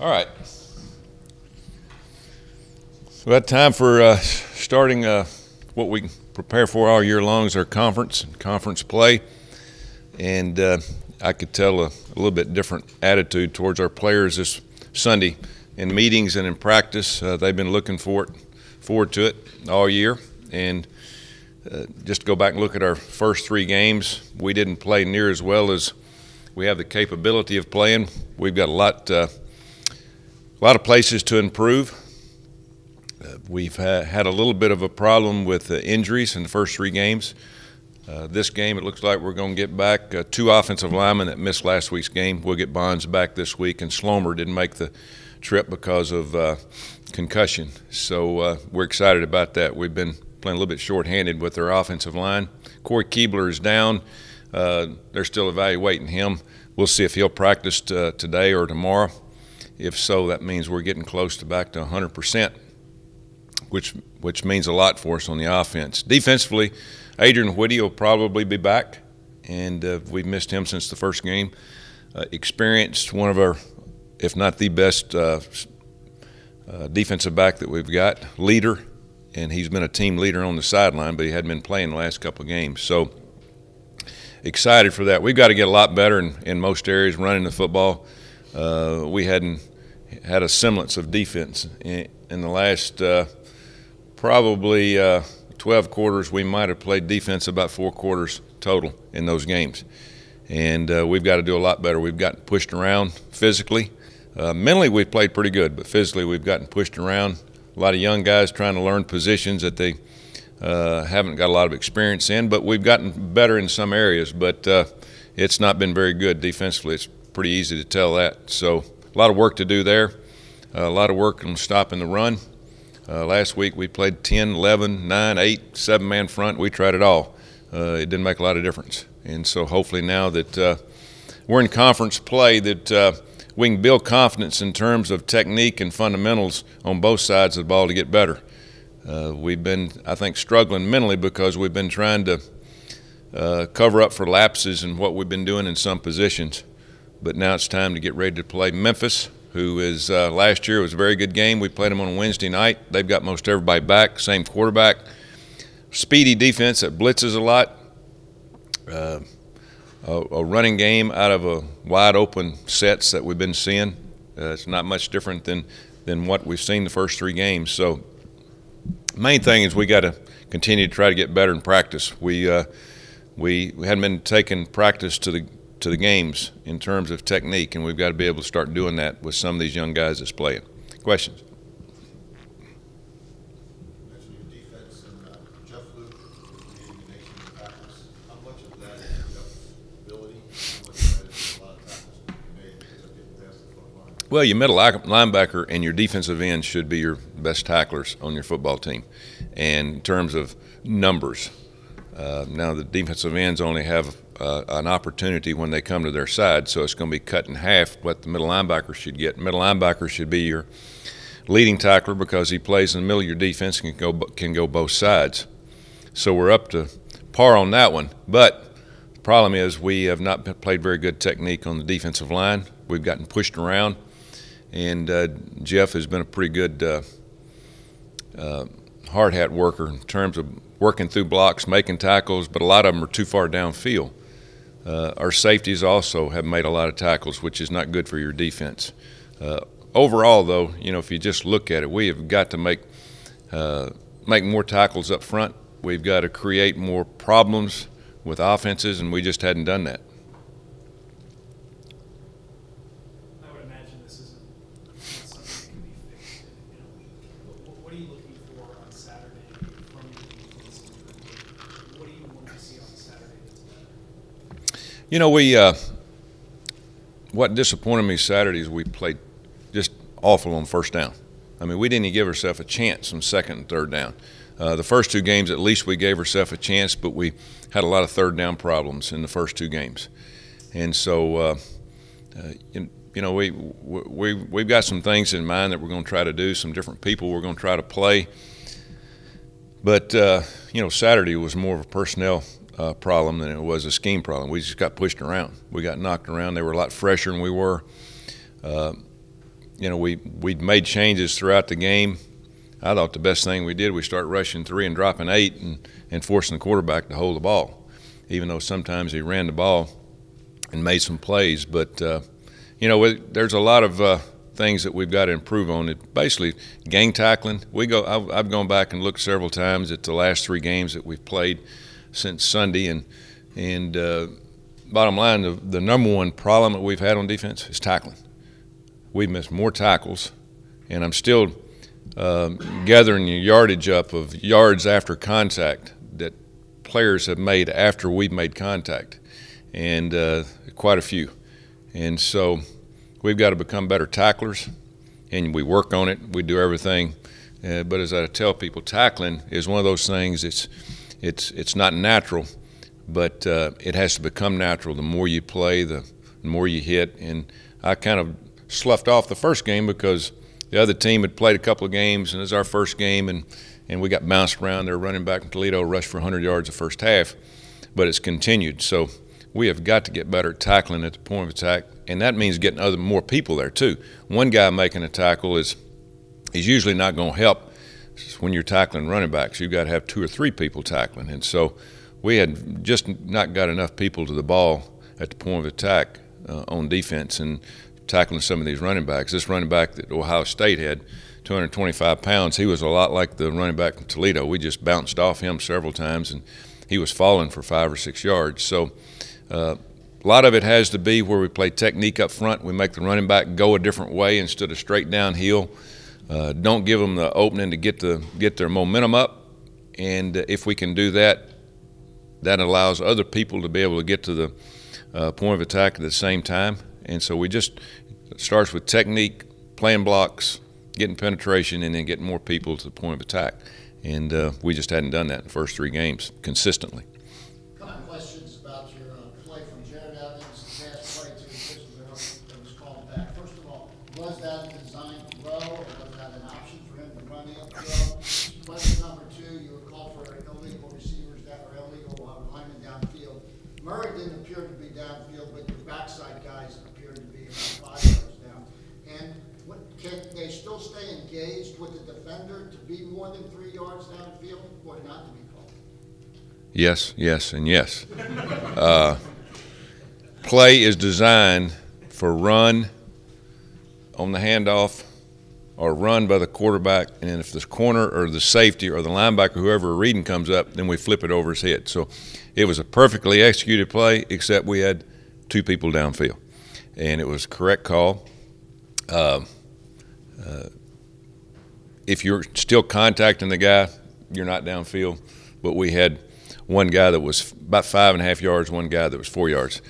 All right. So that time for starting what we prepare for all year long is our conference play. And I could tell a little bit different attitude towards our players this Sunday in meetings and in practice. They've been looking forward to it all year. And just to go back and look at our first three games, we didn't play near as well as we have the capability of playing. We've got a lot of places to improve. We've had a little bit of a problem with injuries in the first three games. This game, it looks like we're going to get back two offensive linemen that missed last week's game. We'll get Bonds back this week, and Slomer didn't make the trip because of concussion. So we're excited about that. We've been playing a little bit shorthanded with our offensive line. Corey Keebler is down. They're still evaluating him. We'll see if he'll practice today or tomorrow. If so, that means we're getting close to back to 100%, which means a lot for us on the offense. Defensively, Adrian Whitty will probably be back, and we've missed him since the first game. Experienced, one of our, if not the best defensive back that we've got, leader, and he's been a team leader on the sideline, but he hadn't been playing the last couple of games. So excited for that. We've got to get a lot better in most areas running the football. We hadn't had a semblance of defense in the last probably 12 quarters. We might have played defense about 4 quarters total in those games. And we've got to do a lot better. We've gotten pushed around physically. Mentally, we've played pretty good, but physically we've gotten pushed around. A lot of young guys trying to learn positions that they haven't got a lot of experience in, but we've gotten better in some areas, but it's not been very good defensively. It's pretty easy to tell that. So a lot of work to do there, a lot of work on stopping the run. Last week we played 10, 11, 9, 8, 7-man front. We tried it all. It didn't make a lot of difference. And so hopefully now that we're in conference play that we can build confidence in terms of technique and fundamentals on both sides of the ball to get better. We've been, I think, struggling mentally because we've been trying to cover up for lapses in what we've been doing in some positions. But now it's time to get ready to play Memphis, who is last year was a very good game. We played them on a Wednesday night. They've got most everybody back, same quarterback. Speedy defense that blitzes a lot. A running game out of a wide open sets that we've been seeing. It's not much different than what we've seen the first three games. So main thing is we got to continue to try to get better in practice. We hadn't been taking practice to the games in terms of technique, and we've got to be able to start doing that with some of these young guys that's playing. Questions? You mentioned your defense and Jeff Luke leading the nation in practice. How much of that is Jeff's ability? How much of that is a lot of tackles that you made because of getting past the front line? Well, your middle linebacker and your defensive end should be your best tacklers on your football team. And in terms of numbers, now the defensive ends only have an opportunity when they come to their side, so it's going to be cut in half what the middle linebacker should get. Middle linebacker should be your leading tackler because he plays in the middle of your defense and can go both sides. So we're up to par on that one. But the problem is we have not played very good technique on the defensive line. We've gotten pushed around, and Jeff has been a pretty good hard hat worker in terms of working through blocks, making tackles, but a lot of them are too far downfield. Our safeties also have made a lot of tackles, which is not good for your defense. Overall, though, if you just look at it, we have got to make more tackles up front. We've got to create more problems with offenses, and we just hadn't done that. I would imagine this isn't something that can be fixed. What are you looking for on Saturday from your defense? What do you want to see on Saturday that's better? What disappointed me Saturday is we played just awful on first down. I mean, we didn't even give ourselves a chance on second and third down. The first two games, at least we gave ourselves a chance, but we had a lot of third down problems in the first two games. And so, we've got some things in mind that we're going to try to do, some different people we're going to try to play. But, Saturday was more of a personnel problem than it was a scheme problem. We just got pushed around. We got knocked around. They were a lot fresher than we were. we'd made changes throughout the game. I thought the best thing we did, we start rushing 3 and dropping 8 and forcing the quarterback to hold the ball, even though sometimes he ran the ball and made some plays. But, there's a lot of things that we've got to improve on. It basically, gang tackling. I've gone back and looked several times at the last 3 games that we've played since Sunday, and bottom line, the number one problem that we've had on defense is tackling. We've missed more tackles, and I'm still gathering the yardage up of yards after contact that players have made after we've made contact, and quite a few. And so we've got to become better tacklers, and we work on it. We do everything. But as I tell people, tackling is one of those things. It's not natural, but it has to become natural. The more you play, the more you hit. And I kind of sloughed off the first game because the other team had played a couple of games, and it was our first game, and we got bounced around. Their running back from Toledo rushed for 100 yards the first half, but it's continued. So we have got to get better at tackling at the point of attack, and that means getting more people there too. One guy making a tackle is usually not going to help when you're tackling running backs. You've got to have 2 or 3 people tackling, and so we had just not got enough people to the ball at the point of attack on defense and tackling some of these running backs. This running back that Ohio State had, 225 pounds, he was a lot like the running back from Toledo. We just bounced off him several times, and he was falling for 5 or 6 yards. So a lot of it has to be where we play technique up front. We make the running back go a different way instead of straight downhill. Don't give them the opening to get their momentum up, and if we can do that, that allows other people to be able to get to the point of attack at the same time. And so it starts with technique, playing blocks, getting penetration, and then getting more people to the point of attack. And we just hadn't done that in the first 3 games consistently. A couple questions about your play from Jared Evans, the pass play to Tuberville that was called back. First of all, was that a design throw, or was that an option for him to run in throw? Question number 2, you were called for illegal receivers that were illegal linemen downfield. Murray didn't appear to be downfield, but your backside guys appeared to be about 5 yards down. And can they still stay engaged with the defender to be more than 3 yards downfield, or not to be called? Yes, yes, and yes. Play is designed for run on the handoff or run by the quarterback, and then if the corner or the safety or the linebacker, whoever reading comes up, then we flip it over his head. So it was a perfectly executed play, except we had 2 people downfield, and it was a correct call. If you're still contacting the guy, you're not downfield. But we had one guy that was about 5.5 yards, one guy that was 4 yards.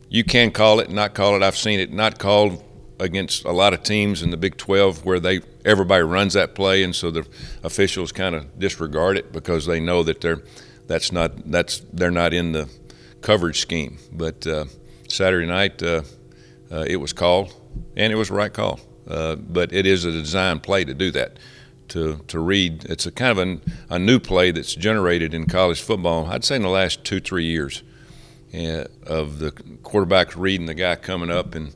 You can call it, not call it. I've seen it not called against a lot of teams in the Big 12 where everybody runs that play, and so the officials kind of disregard it because they know that they're not in the coverage scheme. But Saturday night it was called, and it was the right call. But it is a design play to do that, to read. It's a kind of a new play that's generated in college football, I'd say in the last 2-3 years, of the quarterback reading the guy coming up, and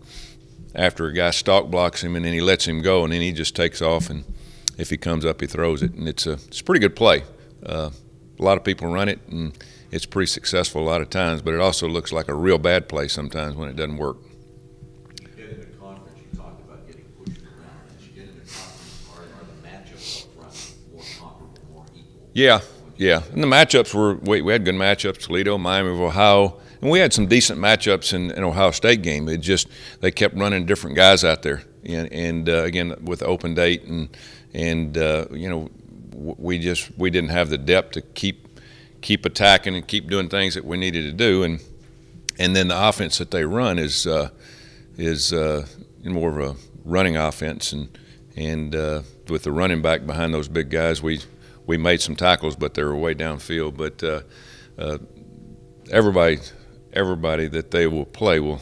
after a guy stalk blocks him, and then he lets him go, and then he just takes off, and if he comes up, he throws it. And it's a pretty good play. A lot of people run it, and it's pretty successful a lot of times, but it also looks like a real bad play sometimes when it doesn't work. Yeah, and the matchups we had good matchups, Toledo, Miami of Ohio, and we had some decent matchups in Ohio State game. It just, they kept running different guys out there, and again, with the open date, and we didn't have the depth to keep attacking and keep doing things that we needed to do, and then the offense that they run is more of a running offense, and with the running back behind those big guys, we made some tackles, but they were way downfield. But everybody that they will play will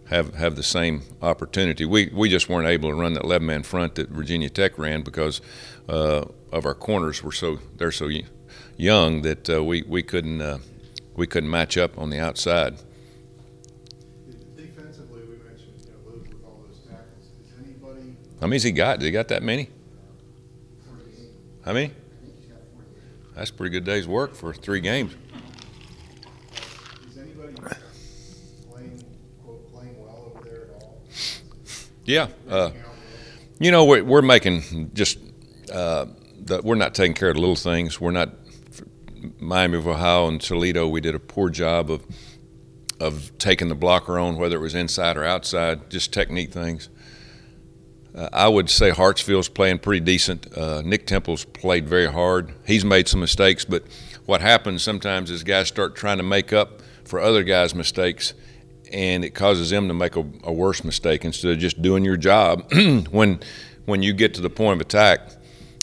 have the same opportunity. We just weren't able to run that 11-man front that Virginia Tech ran because of our corners they're so young that we couldn't match up on the outside. Defensively, we mentioned Luke with all those tackles. Is anybody How many's he got? Did he got that many? 48. How many? I think he's got 48. That's a pretty good day's work for 3 games. Is anybody playing well over there at all? Yeah. You know, we're making just we're not taking care of the little things. We're not. Miami of Ohio and Toledo, we did a poor job of taking the blocker on, whether it was inside or outside, just technique things. I would say Hartsfield's playing pretty decent. Nick Temple's played very hard. He's made some mistakes, but what happens sometimes is guys start trying to make up for other guys' mistakes, and it causes them to make a worse mistake instead of just doing your job when you get to the point of attack.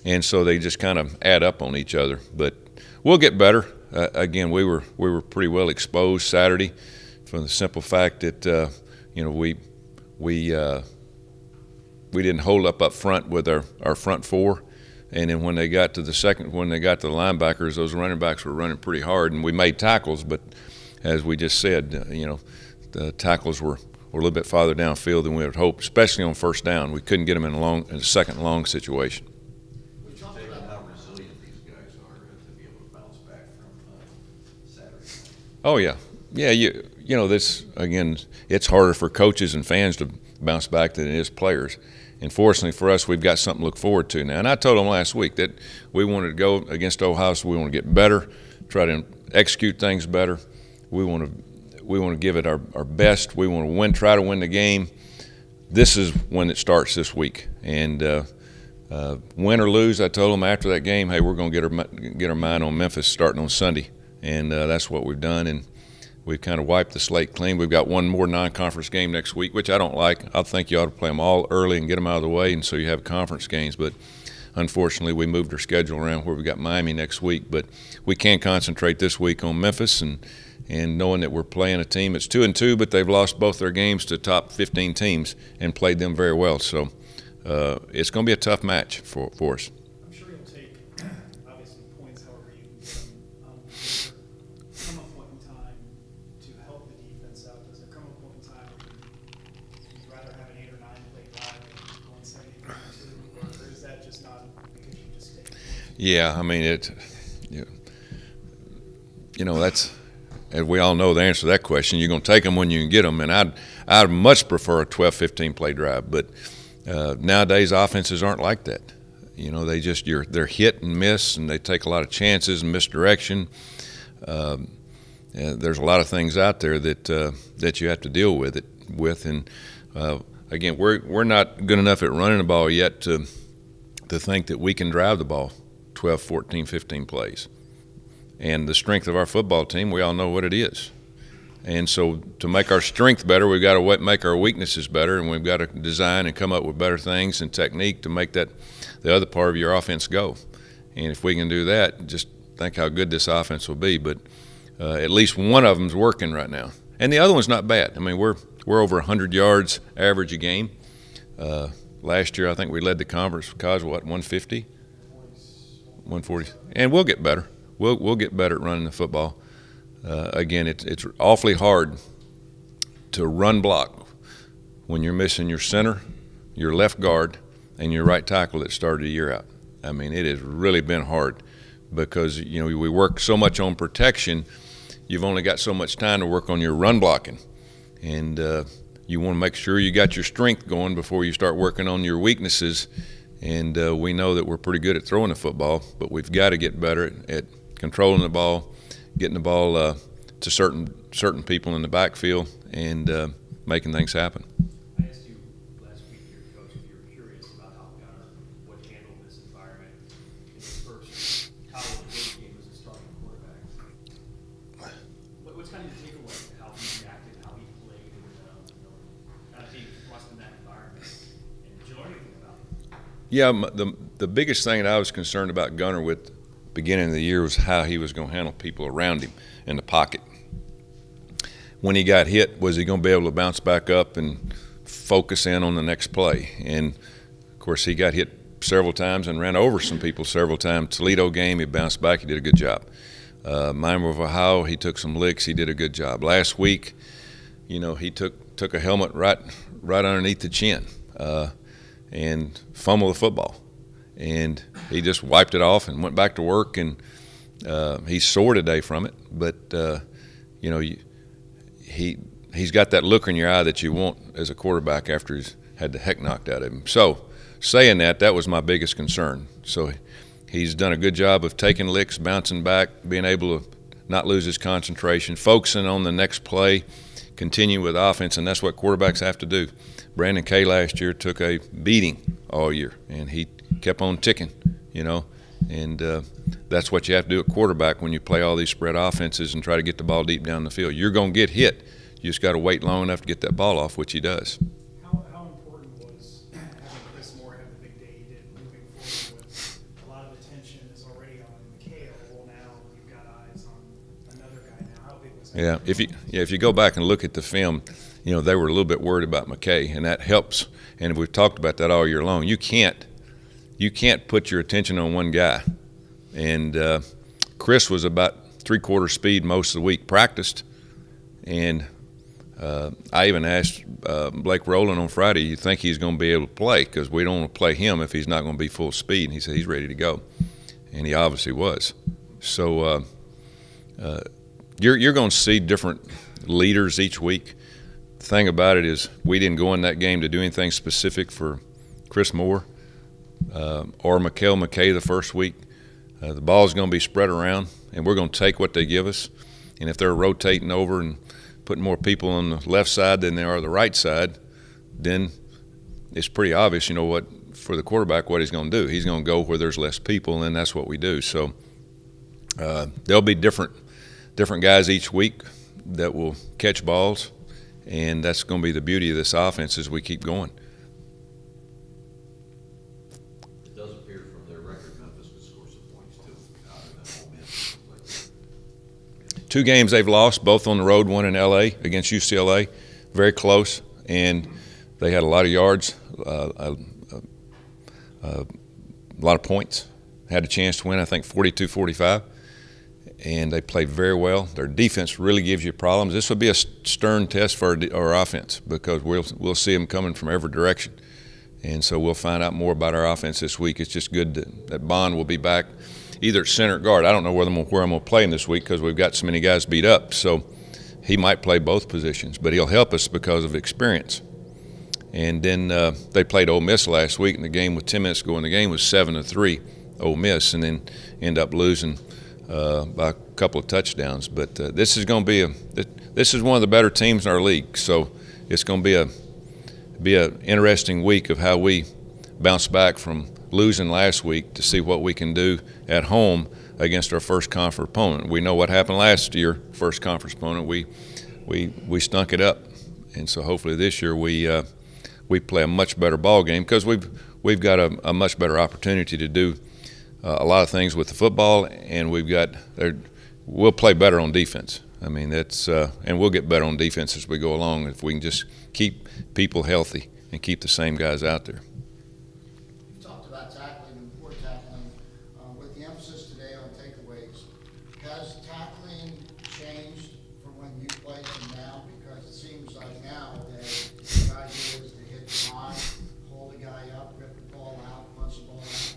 And so they just kind of add up on each other. But we'll get better. Again, we were pretty well exposed Saturday, for the simple fact that we didn't hold up front with our front four, and then when they got to the linebackers, those running backs were running pretty hard, and we made tackles. But as we just said, the tackles were a little bit farther downfield than we would hope, especially on first down. We couldn't get them in a second long situation. Would you say how resilient these guys are to be able to bounce back from Saturday? Oh yeah. This again, it's harder for coaches and fans to bounce back than it is players. And fortunately for us, we've got something to look forward to now. And I told them last week that we wanted to go against Ohio, so we want to get better, try to execute things better. We want to give it our best. We want to try to win the game. This is when it starts this week. And win or lose, I told them after that game, hey, we're going to get our mind on Memphis starting on Sunday. And that's what we've done. And we've kind of wiped the slate clean. We've got one more non-conference game next week, which I don't like. I think you ought to play them all early and get them out of the way, and so you have conference games. But unfortunately, we moved our schedule around where we got Miami next week. But we can concentrate this week on Memphis, and knowing that we're playing a team that's 2-2, but they've lost both their games to top 15 teams and played them very well. So it's going to be a tough match for us. I'm sure you'll take, obviously, points however you can get them. Does there come a point in time to help the defense out? Does there come a point in time where you'd rather have an 8 or 9 play drive and 170 or is that just not because you just take? Yeah, I mean that's. As we all know the answer to that question, you're going to take them when you can get them, and I'd much prefer a 12, 15 play drive. But nowadays offenses aren't like that. They're hit and miss, and they take a lot of chances and misdirection. There's a lot of things out there that you have to deal with. And again, we're not good enough at running the ball yet to think that we can drive the ball 12, 14, 15 plays. And the strength of our football team, we all know what it is. And so to make our strength better, we've got to make our weaknesses better, and we've got to design and come up with better things and technique to make that the other part of your offense go. And if we can do that, just think how good this offense will be. But at least one of them's working right now. And the other one's not bad. I mean, we're over 100 yards average a game. Last year, I think we led the conference because, 150? 140. And we'll get better. We'll get better at running the football. Again, it's awfully hard to run block when you're missing your center, your left guard, and your right tackle that started the year out. I mean, it has really been hard because we work so much on protection. You've only got so much time to work on your run blocking, and you want to make sure you got your strength going before you start working on your weaknesses. And we know that we're pretty good at throwing the football, but we've got to get better at controlling the ball, getting the ball to certain people in the backfield, and making things happen. I asked you last week, your coach, if you were curious about how Gunner would handle this environment in his first college game as a starting quarterback. What's kind of your takeaway? How he reacted, how he played, and kind of being thrust in that environment? And did you learn anything about it? Yeah, the biggest thing that I was concerned about Gunner with beginning of the year was how he was going to handle people around him in the pocket. When he got hit, was he going to be able to bounce back up and focus in on the next play? And, of course, he got hit several times and ran over some people several times. Toledo game, he bounced back. He did a good job. Miami of Ohio, he took some licks. He did a good job. Last week, he took a helmet right underneath the chin. and fumble the football. And he just wiped it off and went back to work, and he's sore today from it. But, you know, he's got that look in your eye that you want as a quarterback after he's had the heck knocked out of him. So saying that was my biggest concern. So he's done a good job of taking licks, bouncing back, being able to not lose his concentration, focusing on the next play, continue with offense, and that's what quarterbacks have to do. Brandon Kay last year took a beating all year, and he kept on ticking, you know, and that's what you have to do at quarterback when you play all these spread offenses and try to get the ball deep down the field. You're going to get hit. You just got to wait long enough to get that ball off, which he does. How important was having Chris Moore have the big day he did moving forward with a lot of attention is already on McHale? Well, now you've got eyes on another guy now. How big was that? Yeah, if you go back and look at the film, you know, they were a little bit worried about McKay, and that helps. And we've talked about that all year long. You can't put your attention on one guy. And Chris was about three-quarter speed most of the week, practiced, and I even asked Blake Rowland on Friday, you think he's going to be able to play? Because we don't want to play him if he's not going to be full speed. And he said he's ready to go. And he obviously was. So you're going to see different leaders each week. The thing about it is we didn't go in that game to do anything specific for Chris Moore or Mikael McKay the first week. The ball's going to be spread around, and we're going to take what they give us. And if they're rotating over and putting more people on the left side than they are the right side, then it's pretty obvious, you know, what for the quarterback what he's going to do. He's going to go where there's less people, and that's what we do. So there'll be different guys each week that will catch balls, and that's going to be the beauty of this offense as we keep going. It does appear from their record Memphis could score some points too, other than Ole Miss. 2 games they've lost, both on the road, one in L.A. against UCLA, very close, and they had a lot of yards, a lot of points, had a chance to win, I think 42-45, and they played very well. Their defense really gives you problems. This will be a stern test for our offense because we'll see them coming from every direction, and so we'll find out more about our offense this week. It's just good that Bond will be back either at center or guard. I don't know where I'm going to play him this week because we've got so many guys beat up. So he might play both positions, but he'll help us because of experience. And then they played Ole Miss last week, and the game with 10 minutes to go in the game was 7-3 Ole Miss, and then end up losing by a couple of touchdowns. But this is going to be this is one of the better teams in our league. So it's going to be an interesting week of how we bounce back from losing last week to see what we can do at home against our first conference opponent. We know what happened last year, first conference opponent. We stunk it up, and so hopefully this year we play a much better ball game because we've got a much better opportunity to do a lot of things with the football, and we'll play better on defense. I mean and we'll get better on defense as we go along if we can just keep people healthy and keep the same guys out there. With the emphasis today on takeaways, has tackling changed from when you played to now? Because it seems like nowadays the idea is to hit the line, hold the guy up, rip the ball out, punch the ball out.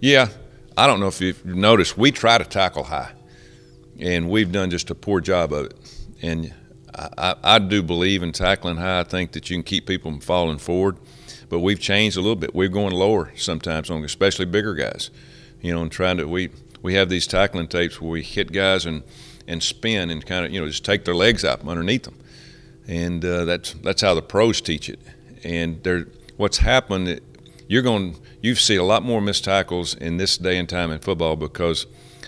Yeah, I don't know if you've noticed, we try to tackle high, and we've done just a poor job of it. And I do believe in tackling high. I think that you can keep people from falling forward, but we've changed a little bit. We're going lower sometimes on especially bigger guys. You know, and trying to we have these tackling tapes where we hit guys and spin and kind of, you know, just take their legs out underneath them, and that's how the pros teach it. And what's happened, you've seen a lot more missed tackles in this day and time in football because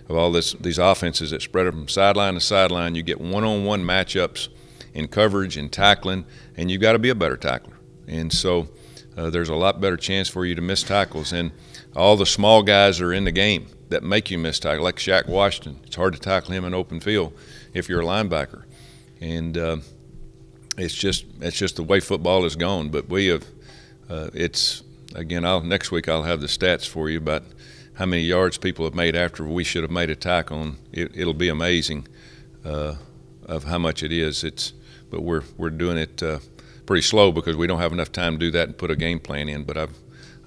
of all these offenses that spread from sideline to sideline. You get one-on-one matchups in coverage and tackling, and you've got to be a better tackler. And so there's a lot better chance for you to miss tackles. And all the small guys are in the game that make you miss tackle, like Shaq Washington. It's hard to tackle him in open field if you're a linebacker. And it's just the way football has gone. But we have next week I'll have the stats for you about how many yards people have made after we should have made a tackle. And it'll be amazing of how much it is. But we're doing it pretty slow because we don't have enough time to do that and put a game plan in. But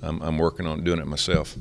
I'm working on doing it myself.